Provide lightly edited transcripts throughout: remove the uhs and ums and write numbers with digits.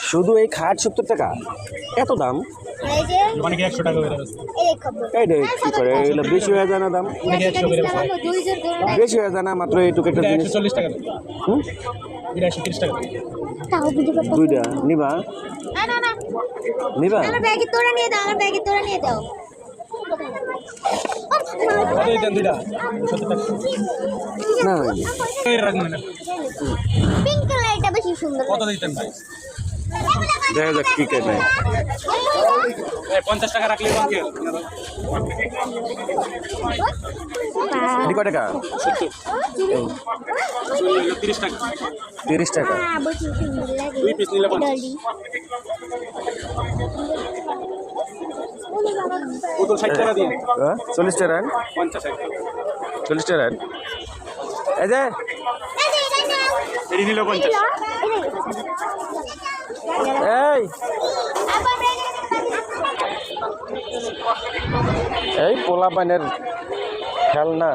শুধু এই খাট 70 টাকা, এত দাম? অনেকে 100 টাকা করে এইটা কি করে, এগুলো বেশি হয়ে যায় না দাম? বেশি হয়ে যায় না? মাত্র এইটুকু একটা জিনিস 140 টাকা। এটা 130 টাকা। দুইটা নিবা? নিবা? আমার ব্যাগে তোরা নিয়ে দাও, আমার ব্যাগে তোরা নিয়ে দাও। কত দিতেন দুইটা? 70 টাকা। না এই রাখবেন না। পিঙ্ক কালারটা বেশি সুন্দর। কত দিতেন ভাই? দেখা যাক কি কে নেয়। এই 50 টাকা রাখলে কত কি? এটি কয় টাকা? 30 টাকা। 30 টাকা। হ্যাঁ, বেশি সুন্দর লাগে। 2 পিস নিলে 50। ডলি। পুতুল 60 টাকা দিয়ে। 40 টাকা? 50 টাকা। 40 টাকা। এই যে এটি নিলে 50। এই এই পোলা পানের খেলনা।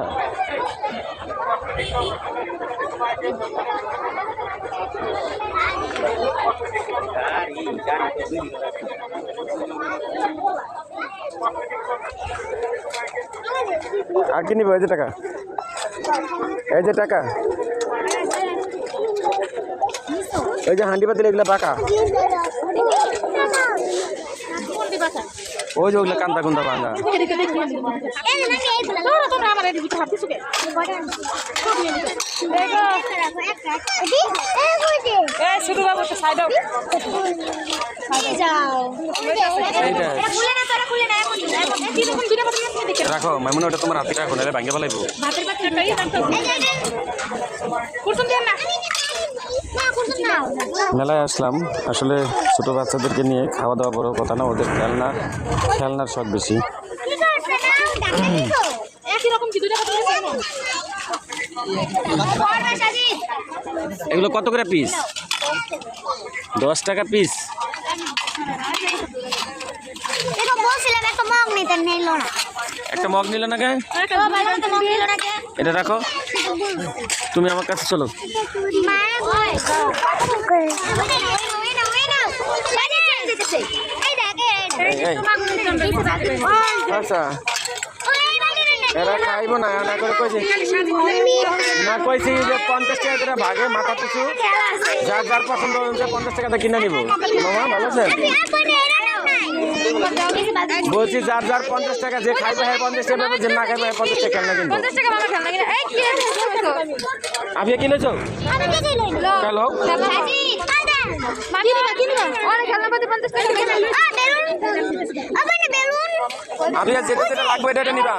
আর কি নিব? এই যে টাকা, এই যে টাকা, এই যে হান্ডি পাতিল, এগুলা বাঁকা। ওই যে ওগুলো কান্দা কুন্দা ভাঙা। রাখো মামুন, ওটা তোমার হাতে রাখো, নাহলে ভাঙে ফেলাইবো। মেলায় আসলাম আসলে ছোট বাচ্চাদেরকে নিয়ে, খাওয়া দাওয়া বড় কথা না, ওদের খেলনার শখ বেশি। এগুলো কত করে পিস? 10 টাকা পিস। একটা মগ নিল না কে? এটা রাখো, তুমি আমার কাছে চলো। আচ্ছা এরা খাইব না, না করে কইছি না, কইছি যে 50 টাকা করে ভাগে মাথা পিছু, যার যার পছন্দ হচ্ছে 50 টাকাতে কিনে নিব। মামা ভালো আছেন? বলছি যার যার 50 টাকা, যে খাইবে হ্যাঁ 50 টাকা, যে না খাইবে হ্যাঁ 50 টাকা খেলনা কিনবো। আপনি কিনেছো? হ্যালো আপনি যেটা যেটা লাগবে এটা নিবা?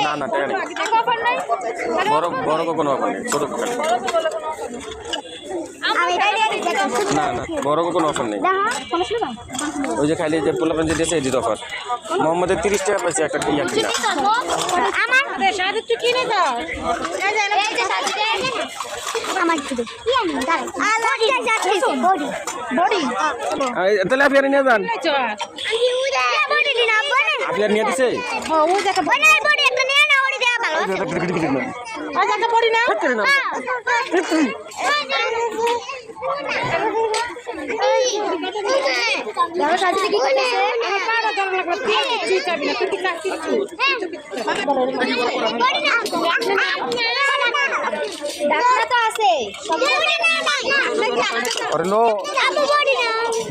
না না টাকা নেই, বড় বড় কোনো অফার নেই, ছোট না না বড় কোনো অফার নেই। ওই যে খাইলে যে পোলা পাঞ্জি দিয়েছে এটির অফার। মোহাম্মদের 30 টাকা পাইছে একটা ইয়া কিনা। তাহলে আপনি আর নিয়ে যান, আপনি আর নিয়ে দিছে।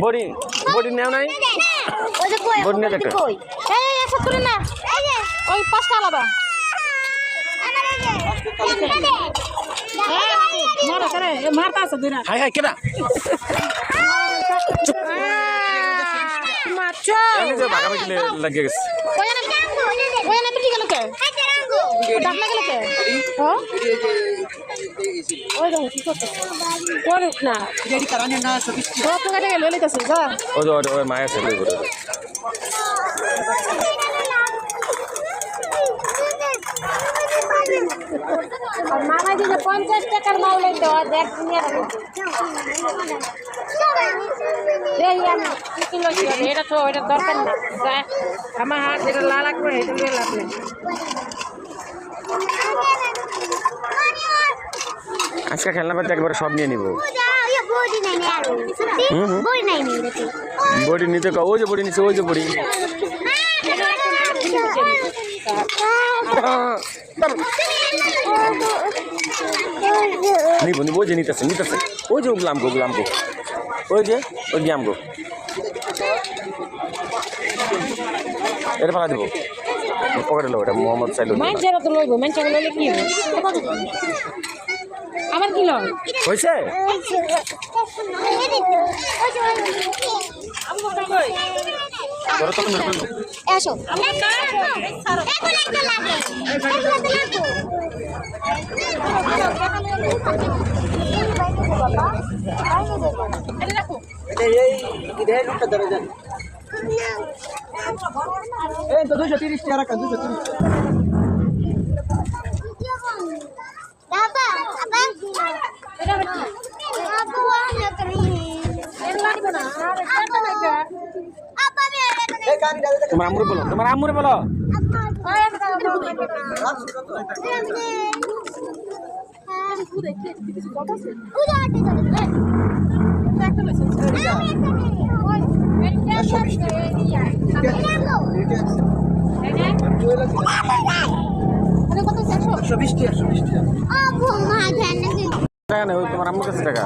বড়ি বড়ি নেও নাই, বড়ি নিয়ে দেখো। ওই 5 টাকা আলাদা মারতা আছে দুইটা। হাই হাই কেডা মারছো এনে যে ভাগা ভাগি লাগিয়ে গেছে। ওই না পিটি গেল কে? ডাক লাগলো কে? হ্যাঁ ওই দেখো কি করতে করুক না, গাড়ি কারণে না সবই সব টাকা গেল লইতাছে যা। ওই মায়া ছেলে করে আর মামা দিলে 50 টাকার মাল লইতে হয়, দেখ নিয়ে রাখো। এই আমি কিলো কি এটা তো এটা দরকার না, আমার হাত যেটা লাল লাগবে এটা নিয়ে লাভ নেই। আজকে খেলনা পাতি একবারে সব নিয়ে নিব। বডি নাই আর বডি নাই দেখি বডি নিতে ওই যে বডি নিচে ওই যে বডি নিবো নিবো ওই যে নিতেছে নিতেছে ওই যে গুলাম গো ওই যে ওই গ্যাম গো এটা ফালা দেবো পকেটে লো ওটা মোহাম্মদ সাইল মানুষেরা তো লইব মানুষেরা লইলে কি হবে আমার কি লয় হয়েছে এসো তোমার আম্মুরে বলো টাকা নেই তোমার আম্মুর কাছে টাকা